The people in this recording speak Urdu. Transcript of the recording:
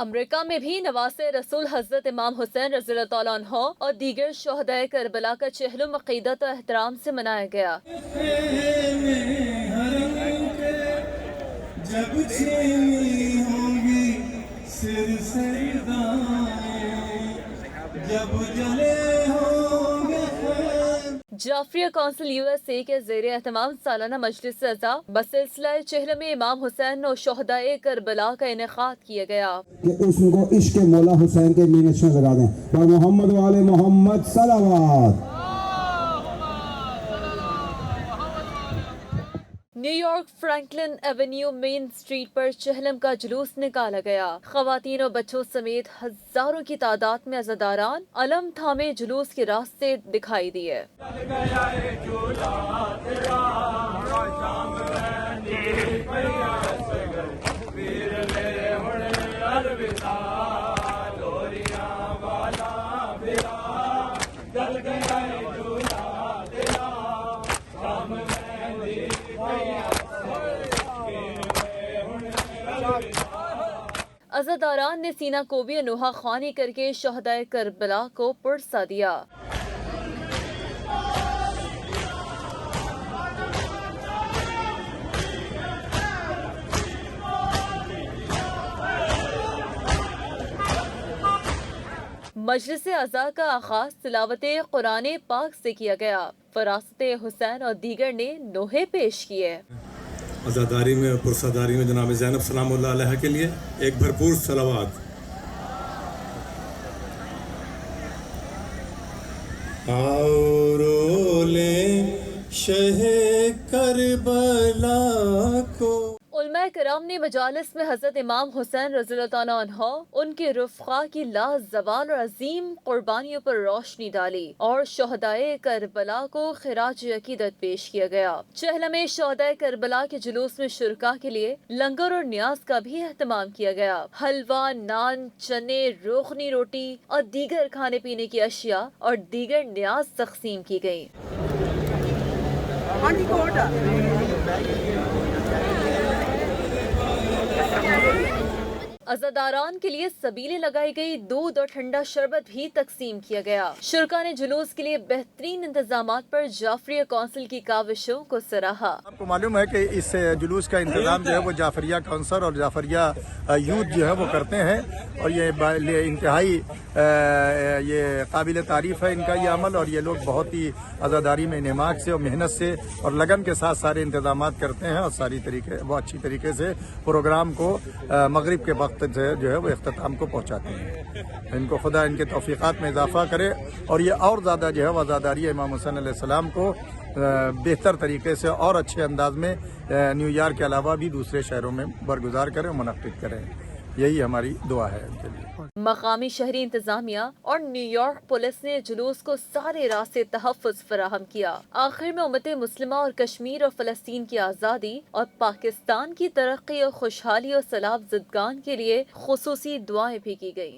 امریکہ میں بھی نواز رسول حضرت امام حسین رضی اللہ تعالیٰ عنہ اور دیگر شہدائے کربلا کا چہلم عقیدت و احترام سے منایا گیا۔ جب چھینی ہوگی سر جب جلے ہوں گے۔ Jafaria council U S A کے زیر اہتمام سالانہ مجلس اعضاء بسلسلہ چہلم امام حسین و شہدائے کربلا کا انعقاد کیا گیا۔ کہ اس کو عشق مولا حسین کے مینشن لگا دیں اور محمد والے محمد صلوات۔ New York Franklin Avenue main street پر چہلم کا جلوس نکالا گیا۔ خواتین اور بچوں سمیت ہزاروں کی تعداد میں عزاداران علم تھامے جلوس کے راستے دکھائی دیے۔ عزاداران نے سینہ کوبی اور نوحہ خوانی کر کے شہدائے کربلا کو پرسا دیا۔ مجلس اعضاء کا آغاز تلاوت قرآن پاک سے کیا گیا۔ فراست حسین اور دیگر نے نوحے پیش کیے۔ عزاداری میں اور پرساداری میں جناب زینب سلام اللہ علیہ کے لیے ایک بھرپور صلوات۔ آؤ رو لیں شہ کربلا کو۔ علماء کرام نے مجالس میں حضرت امام حسین رضی اللہ تعالیٰ عنہ ان کے رفقا کی لازوال اور عظیم قربانیوں پر روشنی ڈالی اور شہدائے کربلا کو خراج عقیدت پیش کیا گیا۔ چہلم شہدائے کربلا کے جلوس میں شرکا کے لیے لنگر اور نیاز کا بھی اہتمام کیا گیا۔ حلوہ، نان، چنے، روغنی روٹی اور دیگر کھانے پینے کی اشیاء اور دیگر نیاز تقسیم کی گئی۔ عزاداران کے لیے سبیلیں لگائی گئی، دودھ اور ٹھنڈا شربت بھی تقسیم کیا گیا۔ شرکا نے جلوس کے لیے بہترین انتظامات پر جعفریہ کونسل کی کاوشوں کو سراہا۔ آپ کو معلوم ہے کہ اس جلوس کا انتظام جو ہے وہ جعفریہ کونسل اور جعفریہ یوتھ جو ہے وہ کرتے ہیں، اور یہ انتہائی یہ قابل تعریف ہے ان کا یہ عمل، اور یہ لوگ بہت ہی عزاداری میں انہماک سے اور محنت سے اور لگن کے ساتھ سارے انتظامات کرتے ہیں، اور وہ اچھی طریقے سے پروگرام کو مغرب کے وقت سے جو ہے وہ اختتام کو پہنچاتے ہیں۔ ان کو خدا ان کے توفیقات میں اضافہ کرے، اور یہ اور زیادہ جو ہے وہ عزاداری امام حسین علیہ السلام کو بہتر طریقے سے اور اچھے انداز میں نیو یارک کے علاوہ بھی دوسرے شہروں میں برگزار کریں اور منعقد کریں۔ یہی ہماری دعا ہے ان کے لیے۔ مقامی شہری انتظامیہ اور نیو یارک پولیس نے جلوس کو سارے راستے تحفظ فراہم کیا۔ آخر میں امت مسلمہ اور کشمیر اور فلسطین کی آزادی اور پاکستان کی ترقی اور خوشحالی اور سلام زدگان کے لیے خصوصی دعائیں بھی کی گئیں۔